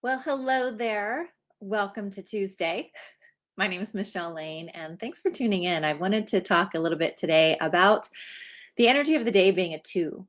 Well, hello there. Welcome to Tuesday. My name is Michelle Lane, and thanks for tuning in. I wanted to talk a little bit today about the energy of the day being a two.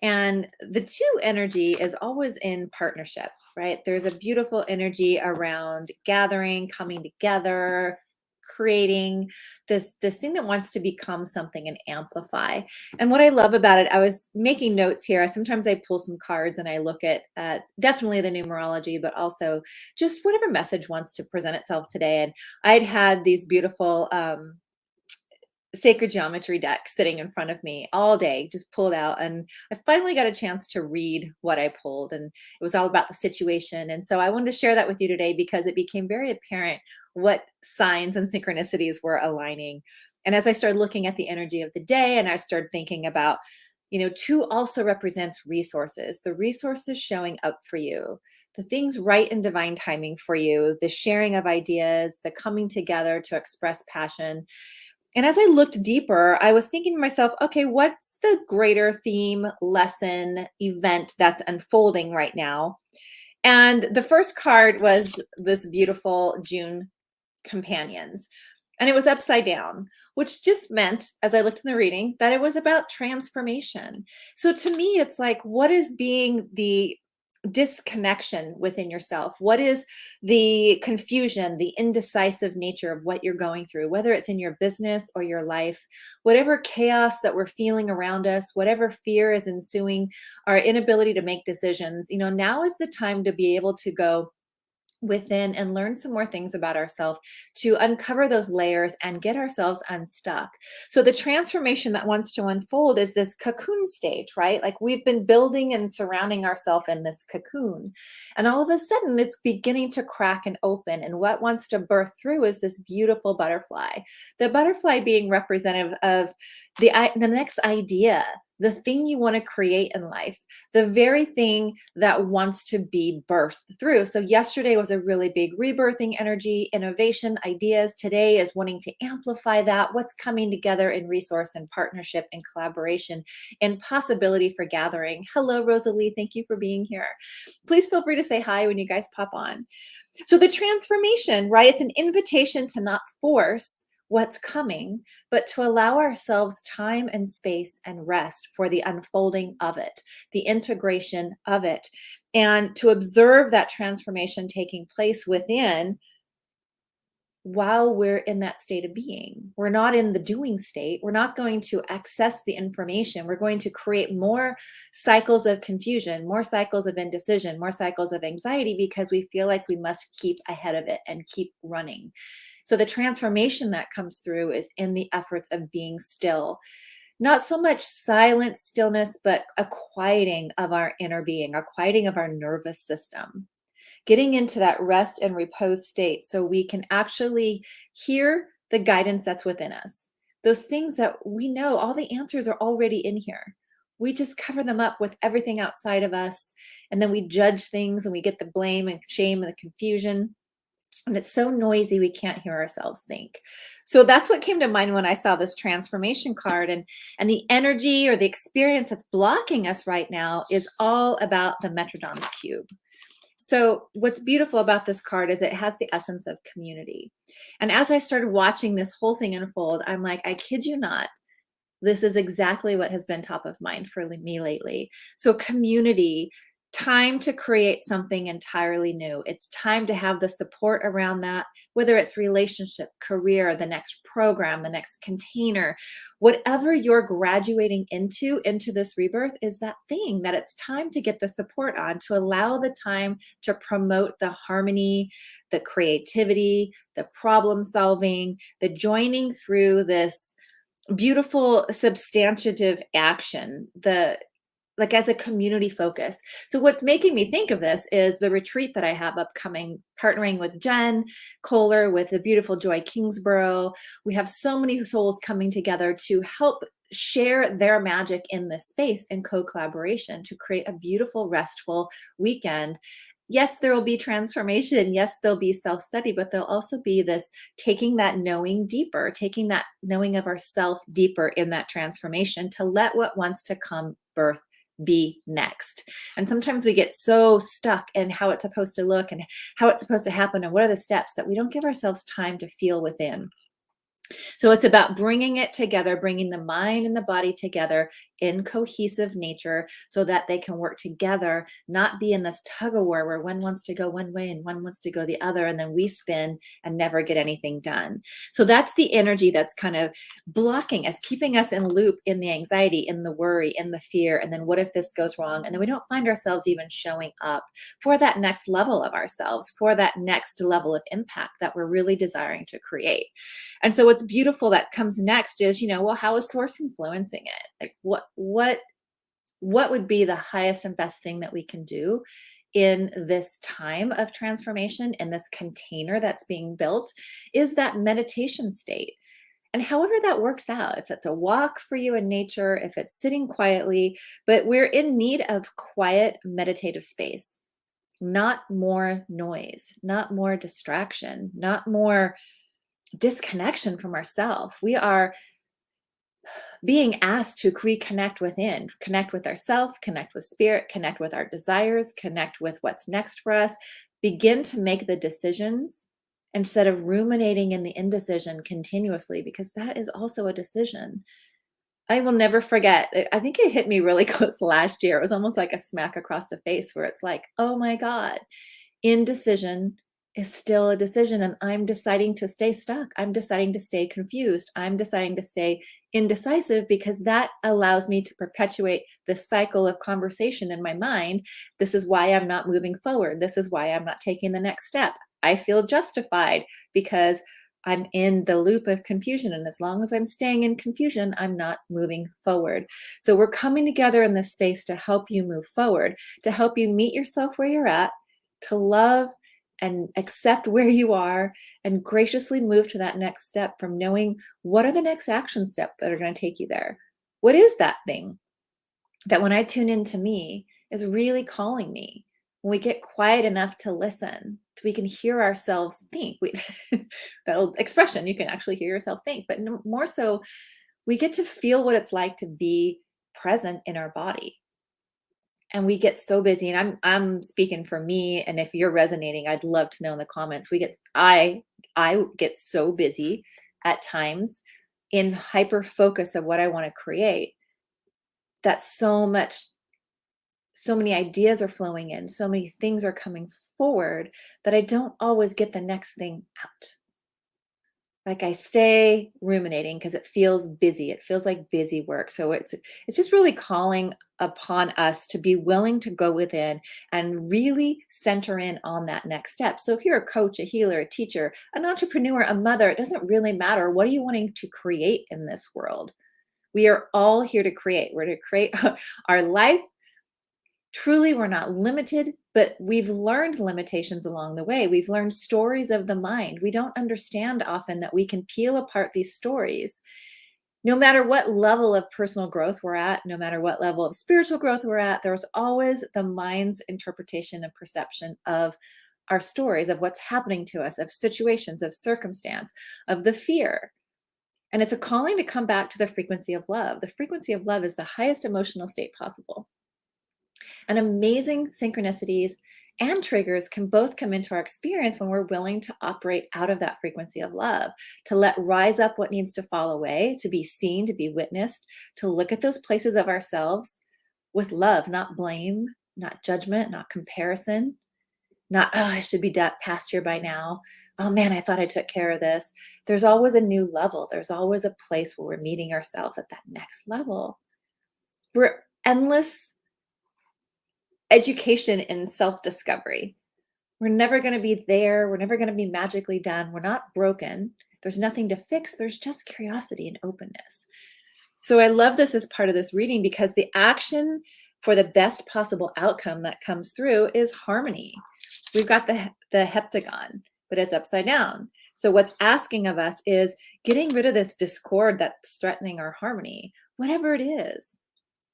And the two energy is always in partnership, right? There's a beautiful energy around gathering, coming together, creating this thing that wants to become something and amplify. And what I love about it, I was making notes here. Sometimes I pull some cards and I look at definitely the numerology, but also just whatever message wants to present itself today. And I'd had these beautiful sacred geometry deck sitting in front of me all day, just pulled out. And I finally got a chance to read what I pulled, and it was all about the situation. And so I wanted to share that with you today because it became very apparent what signs and synchronicities were aligning. And as I started looking at the energy of the day and I started thinking about, two also represents resources, the resources showing up for you, the things right in divine timing for you, the sharing of ideas, the coming together to express passion. And as I looked deeper, I was thinking to myself, okay, what's the greater theme, lesson, event that's unfolding right now? And the first card was this beautiful June companions. And it was upside down, which just meant, as I looked in the reading, that it was about transformation. So to me, it's like, what is being the disconnection within yourself? What is the confusion, the indecisive nature of what you're going through, whether it's in your business or your life, whatever chaos that we're feeling around us, whatever fear is ensuing, our inability to make decisions, now is the time to be able to go within and learn some more things about ourselves to uncover those layers and get ourselves unstuck. So the transformation that wants to unfold is this cocoon stage, right? Like we've been building and surrounding ourselves in this cocoon. And all of a sudden it's beginning to crack and open. And what wants to birth through is this beautiful butterfly. The butterfly being representative of the next idea, the thing you want to create in life, the very thing that wants to be birthed through. So, yesterday was a really big rebirthing energy, innovation, ideas. Today is wanting to amplify that, what's coming together in resource and partnership and collaboration and possibility for gathering. Hello, Rosalie. Thank you for being here. Please feel free to say hi when you guys pop on. So the transformation, right? It's an invitation to not force what's coming, but to allow ourselves time and space and rest for the unfolding of it, the integration of it, and to observe that transformation taking place within while we're in that state of being. We're not in the doing state. We're not going to access the information. We're going to create more cycles of confusion, more cycles of indecision, more cycles of anxiety because we feel like we must keep ahead of it and keep running. So the transformation that comes through is in the efforts of being still. Not so much silent stillness, but a quieting of our inner being, a quieting of our nervous system, getting into that rest and repose state so we can actually hear the guidance that's within us. Those things that we know, all the answers are already in here. We just cover them up with everything outside of us. And then we judge things and we get the blame and shame and the confusion. And it's so noisy, we can't hear ourselves think. So that's what came to mind when I saw this transformation card. And the energy or the experience that's blocking us right now is all about the Metrodon cube. So, what's beautiful about this card is it has the essence of community. And as I started watching this whole thing unfold, I'm like, I kid you not, this is exactly what has been top of mind for me lately. So, community, time to create something entirely new. It's time to have the support around that, whether it's relationship, career, the next program, the next container, whatever you're graduating into this rebirth is that thing that it's time to get the support on, to allow the time to promote the harmony, the creativity, the problem solving, the joining through this beautiful substantive action, the like as a community focus. So what's making me think of this is the retreat that I have upcoming, partnering with Jen Kohler, with the beautiful Joy Kingsborough. We have so many souls coming together to help share their magic in this space in co-collaboration to create a beautiful, restful weekend. Yes, there will be transformation. Yes, there'll be self-study, but there'll also be this taking that knowing deeper, taking that knowing of ourself deeper in that transformation to let what wants to come birth be next. And sometimes we get so stuck in how it's supposed to look and how it's supposed to happen and what are the steps that we don't give ourselves time to feel within. So it's about bringing it together, bringing the mind and the body together in cohesive nature so that they can work together, not be in this tug of war where one wants to go one way and one wants to go the other, and then we spin and never get anything done. So that's the energy that's kind of blocking us, keeping us in loop in the anxiety, in the worry, in the fear. And then what if this goes wrong? And then we don't find ourselves even showing up for that next level of ourselves, for that next level of impact that we're really desiring to create. And so what's beautiful that comes next is, well, how is source influencing it? Like what would be the highest and best thing that we can do in this time of transformation, in this container that's being built, is that meditation state. And however that works out, if it's a walk for you in nature, if it's sitting quietly, but we're in need of quiet meditative space, not more noise, not more distraction, not more disconnection from ourselves. We are being asked to reconnect within, connect with ourself, connect with spirit, connect with our desires, connect with what's next for us, begin to make the decisions instead of ruminating in the indecision continuously, because that is also a decision. I will never forget. I think it hit me really close last year. It was almost like a smack across the face where it's like, oh my God, indecision is still a decision. And I'm deciding to stay stuck. I'm deciding to stay confused. I'm deciding to stay indecisive because that allows me to perpetuate the cycle of conversation in my mind. This is why I'm not moving forward. This is why I'm not taking the next step. I feel justified because I'm in the loop of confusion. And as long as I'm staying in confusion, I'm not moving forward. So we're coming together in this space to help you move forward, to help you meet yourself where you're at, to love and accept where you are, and graciously move to that next step from knowing what are the next action steps that are going to take you there. What is that thing that when I tune into me is really calling me? When we get quiet enough to listen, we can hear ourselves think. That old expression, you can actually hear yourself think, but more so, we get to feel what it's like to be present in our body. And we get so busy, and I'm speaking for me, and if you're resonating, I'd love to know in the comments. I get so busy at times in hyper focus of what I want to create, that so many ideas are flowing in, so many things are coming forward that I don't always get the next thing out. Like I stay ruminating because it feels busy. It feels like busy work. So it's just really calling upon us to be willing to go within and really center in on that next step. So if you're a coach, a healer, a teacher, an entrepreneur, a mother, it doesn't really matter. What are you wanting to create in this world? We are all here to create. We're to create our life. Truly, we're not limited, but we've learned limitations along the way. We've learned stories of the mind. We don't understand often that we can peel apart these stories. No matter what level of personal growth we're at, no matter what level of spiritual growth we're at, there's always the mind's interpretation and perception of our stories, of what's happening to us, of situations, of circumstance, of the fear. And it's a calling to come back to the frequency of love. The frequency of love is the highest emotional state possible. And amazing synchronicities and triggers can both come into our experience when we're willing to operate out of that frequency of love, to let rise up what needs to fall away, to be seen, to be witnessed, to look at those places of ourselves with love, not blame, not judgment, not comparison, not, oh, I should be past here by now. Oh man, I thought I took care of this. There's always a new level. There's always a place where we're meeting ourselves at that next level. We're endless education in self-discovery. We're never going to be there. We're never going to be magically done. We're not broken. There's nothing to fix. There's just curiosity and openness. So I love this as part of this reading because the action for the best possible outcome that comes through is harmony. We've got the heptagon, but it's upside down. So what's asking of us is getting rid of this discord that's threatening our harmony, whatever it is.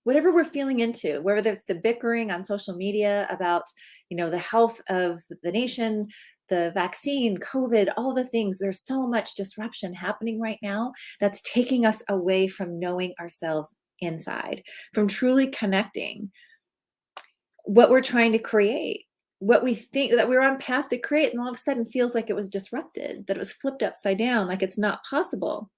Whatever we're feeling into, whether it's the bickering on social media about, the health of the nation, the vaccine, COVID, all the things, there's so much disruption happening right now that's taking us away from knowing ourselves inside, from truly connecting what we're trying to create, what we think that we're on path to create, and all of a sudden feels like it was disrupted, that it was flipped upside down, like it's not possible.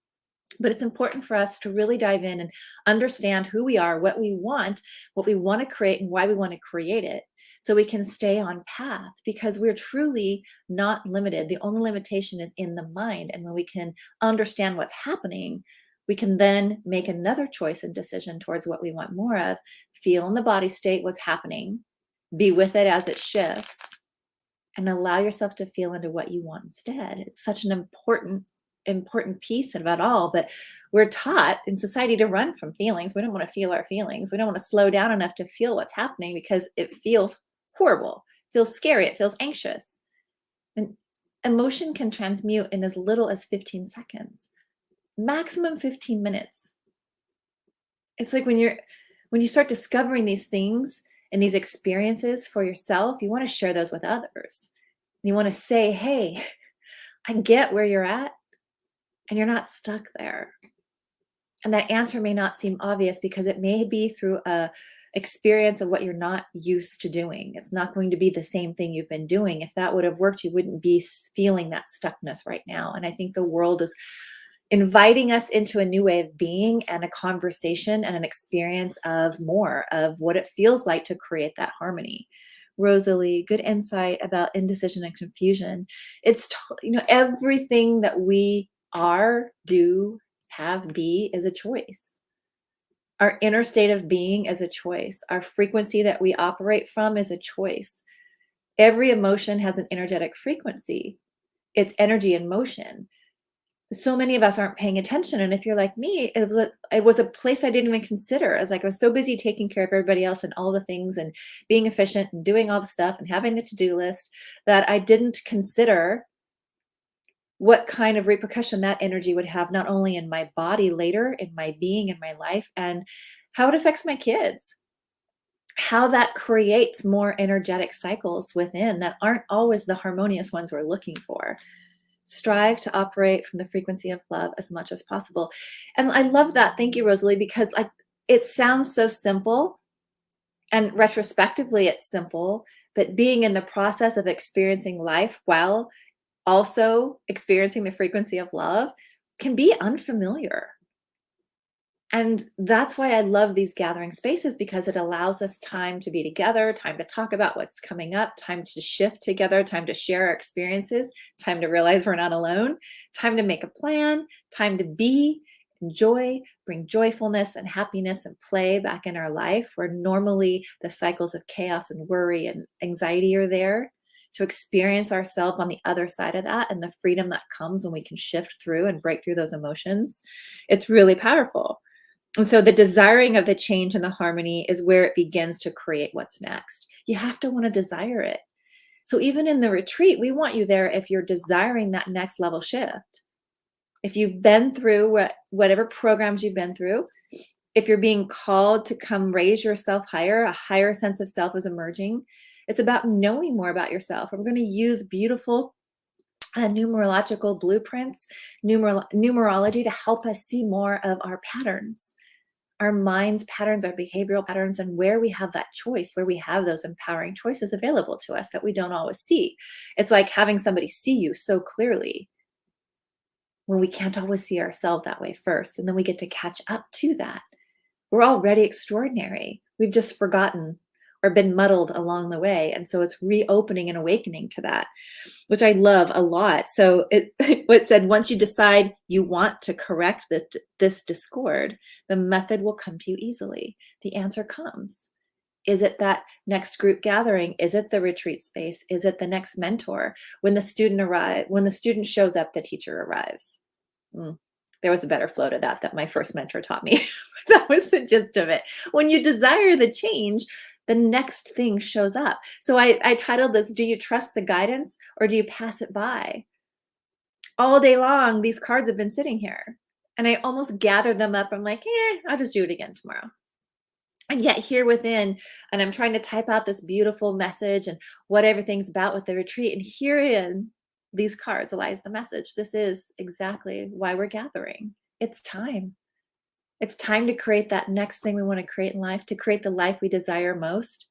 But it's important for us to really dive in and understand who we are, what we want to create, and why we want to create it. So we can stay on path because we're truly not limited. The only limitation is in the mind. And when we can understand what's happening, we can then make another choice and decision towards what we want more of, feel in the body state what's happening, be with it as it shifts, and allow yourself to feel into what you want instead. It's such an important piece of it all, but we're taught in society to run from feelings. We don't want to feel our feelings. We don't want to slow down enough to feel what's happening because it feels horrible, feels scary, it feels anxious. And emotion can transmute in as little as 15 seconds, maximum 15 minutes. It's like when you start discovering these things and these experiences for yourself, you want to share those with others. You want to say, hey, I get where you're at and you're not stuck there. And that answer may not seem obvious because it may be through a experience of what you're not used to doing. It's not going to be the same thing you've been doing. If that would have worked, you wouldn't be feeling that stuckness right now. And I think the world is inviting us into a new way of being and a conversation and an experience of more of what it feels like to create that harmony. Rosalie, good insight about indecision and confusion. It's, everything that we are, do, have, be is a choice. Our inner state of being is a choice. Our frequency that we operate from is a choice. Every emotion has an energetic frequency. It's energy in motion. So many of us aren't paying attention. And if you're like me, it was a place I didn't even consider. I was so busy taking care of everybody else and all the things and being efficient and doing all the stuff and having the to-do list that I didn't consider what kind of repercussion that energy would have, not only in my body later, in my being, in my life, and how it affects my kids. How that creates more energetic cycles within that aren't always the harmonious ones we're looking for. Strive to operate from the frequency of love as much as possible. And I love that. Thank you, Rosalie, because it sounds so simple. And retrospectively, it's simple, but being in the process of experiencing life while also experiencing the frequency of love can be unfamiliar. And that's why I love these gathering spaces, because it allows us time to be together, time to talk about what's coming up, time to shift together, time to share our experiences, time to realize we're not alone, time to make a plan, time to be, enjoy, bring joyfulness and happiness and play back in our life, where normally the cycles of chaos and worry and anxiety are there. To experience ourselves on the other side of that and the freedom that comes when we can shift through and break through those emotions, it's really powerful. And so the desiring of the change and the harmony is where it begins to create what's next. You have to want to desire it. So even in the retreat, we want you there if you're desiring that next level shift. If you've been through whatever programs you've been through, if you're being called to come raise yourself higher, a higher sense of self is emerging. It's about knowing more about yourself. And we're going to use beautiful numerological blueprints, numerology to help us see more of our patterns, our mind's patterns, our behavioral patterns, and where we have that choice, where we have those empowering choices available to us that we don't always see. It's like having somebody see you so clearly when we can't always see ourselves that way first. And then we get to catch up to that. We're already extraordinary. We've just forgotten or been muddled along the way. And so it's reopening and awakening to that, which I love a lot. So it said, once you decide you want to correct this discord, the method will come to you easily. The answer comes. Is it that next group gathering? Is it the retreat space? Is it the next mentor? When the student shows up, the teacher arrives. There was a better flow to that my first mentor taught me. That was the gist of it. When you desire the change, the next thing shows up. So I titled this, Do You Trust the Guidance or Do You Pass It By? All day long, these cards have been sitting here. And I almost gathered them up. I'm like, I'll just do it again tomorrow. And yet here within, and I'm trying to type out this beautiful message and what everything's about with the retreat. And herein, these cards lies the message. This is exactly why we're gathering. It's time. It's time to create that next thing we want to create in life, to create the life we desire most,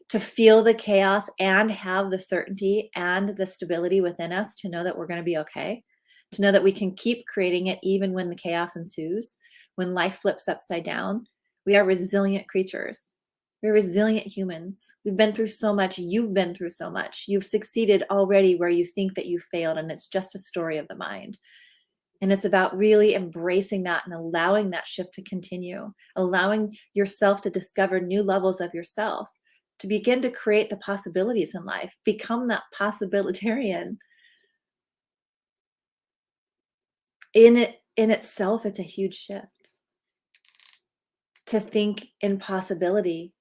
to feel the chaos and have the certainty and the stability within us to know that we're going to be okay, to know that we can keep creating it even when the chaos ensues, when life flips upside down. We are resilient creatures. We're resilient humans. We've been through so much. You've been through so much. You've succeeded already where you think that you failed, and it's just a story of the mind. And it's about really embracing that and allowing that shift to continue, allowing yourself to discover new levels of yourself, to begin to create the possibilities in life, become that possibilitarian. In itself, it's a huge shift to think in possibility.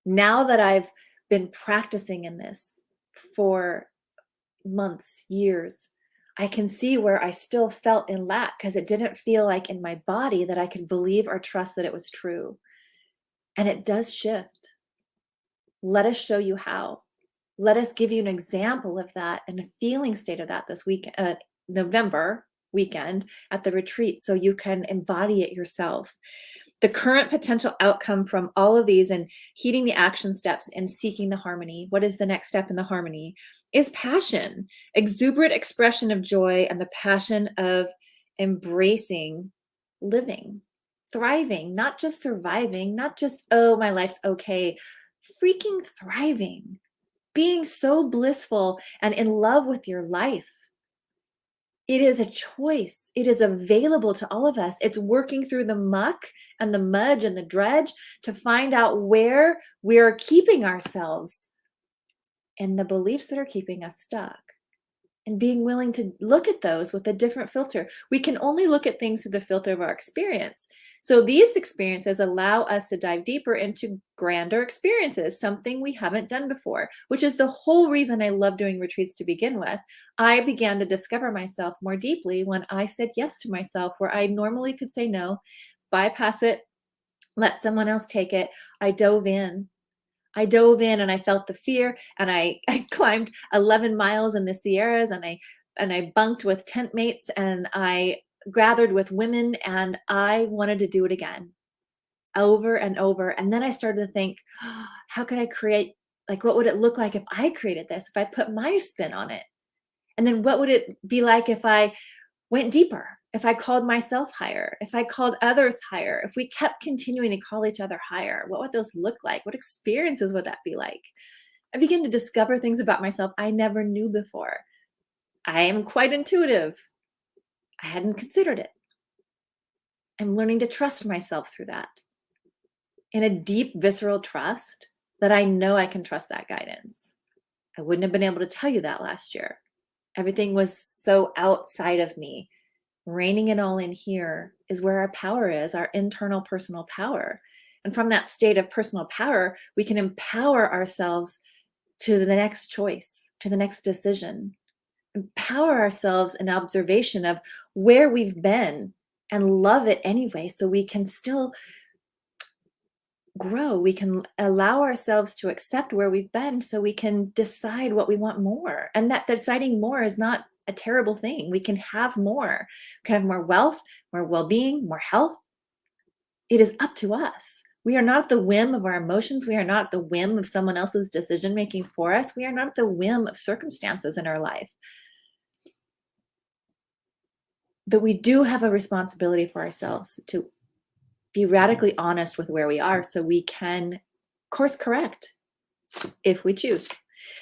Now that I've been practicing in this for months, years, I can see where I still felt in lack because it didn't feel like in my body that I could believe or trust that it was true. And it does shift. Let us show you how. Let us give you an example of that and a feeling state of that this week, November weekend at the retreat, so you can embody it yourself. The current potential outcome from all of these and heeding the action steps and seeking the harmony. What is the next step in the harmony? Is passion, exuberant expression of joy, and the passion of embracing living, thriving, not just surviving, not just, oh, my life's okay, freaking thriving, being so blissful and in love with your life. It is a choice. It is available to all of us. It's working through the muck and the mudge and the dredge to find out where we're keeping ourselves and the beliefs that are keeping us stuck, and being willing to look at those with a different filter. We can only look at things through the filter of our experience. So these experiences allow us to dive deeper into grander experiences, something we haven't done before, which is the whole reason I love doing retreats to begin with. I began to discover myself more deeply when I said yes to myself, where I normally could say no, bypass it, let someone else take it. I dove in. And I felt the fear, and I climbed 11 miles in the Sierras, and I bunked with tent mates, and I gathered with women, and I wanted to do it again over and over. And then I started to think, "Oh, how could I create, like, what would it look like if I created this, if I put my spin on it? And then what would it be like if I went deeper, if I called myself higher, if I called others higher, if we kept continuing to call each other higher, what would those look like? What experiences would that be like?" I began to discover things about myself I never knew before. I am quite intuitive. I hadn't considered it. I'm learning to trust myself through that, in a deep, visceral trust that I know I can trust that guidance. I wouldn't have been able to tell you that last year. Everything was so outside of me. Reining it all in here is where our power is, our internal personal power. And from that state of personal power, we can empower ourselves to the next choice, to the next decision, empower ourselves in observation of where we've been and love it anyway, so we can still grow. We can allow ourselves to accept where we've been so we can decide what we want more. And that deciding more is not a terrible thing. We can have more. We can have more wealth, more well-being, more health. It is up to us. We are not at the whim of our emotions. We are not at the whim of someone else's decision making for us. We are not at the whim of circumstances in our life. But we do have a responsibility for ourselves to be radically honest with where we are so we can course correct if we choose.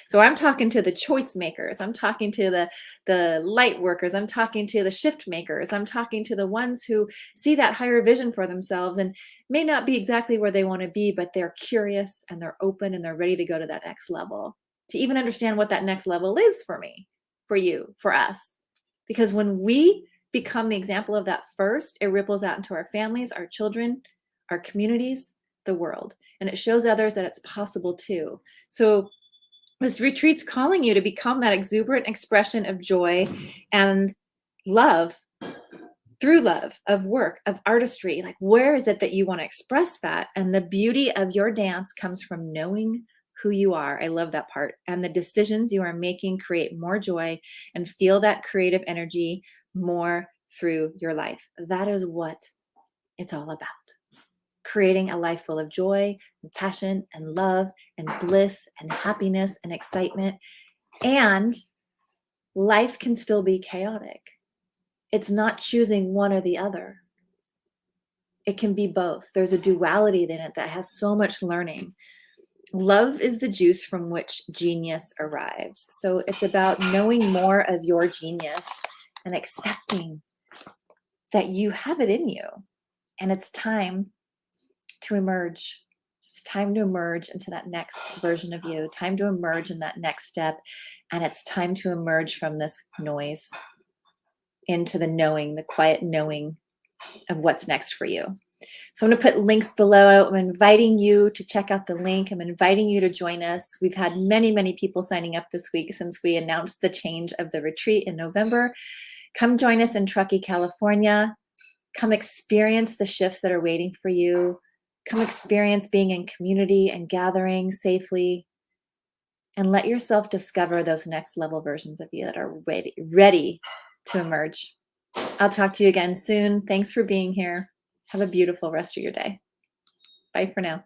So I'm talking to the choice makers. I'm talking to the light workers. I'm talking to the shift makers. I'm talking to the ones who see that higher vision for themselves and may not be exactly where they want to be, but they're curious and they're open and they're ready to go to that next level, to even understand what that next level is for me, for you, for us. Because when we become the example of that first, it ripples out into our families, our children, our communities, the world. And it shows others that it's possible too. So this retreat's calling you to become that exuberant expression of joy and love, through love, of work, of artistry. Like, where is it that you want to express that? And the beauty of your dance comes from knowing who you are. I love that part. And the decisions you are making create more joy and feel that creative energy more through your life. That is what it's all about. Creating a life full of joy and passion and love and bliss and happiness and excitement. And life can still be chaotic. It's not choosing one or the other. It can be both. There's a duality in it that has so much learning. Love is the juice from which genius arrives. So it's about knowing more of your genius and accepting that you have it in you. And it's time to emerge. It's time to emerge into that next version of you, time to emerge in that next step. And it's time to emerge from this noise into the knowing, the quiet knowing of what's next for you. So I'm going to put links below. I'm inviting you to check out the link. I'm inviting you to join us. We've had many, many people signing up this week since we announced the change of the retreat in November. Come join us in Truckee, California. Come experience the shifts that are waiting for you. Come experience being in community and gathering safely. And let yourself discover those next level versions of you that are ready to emerge. I'll talk to you again soon. Thanks for being here. Have a beautiful rest of your day. Bye for now.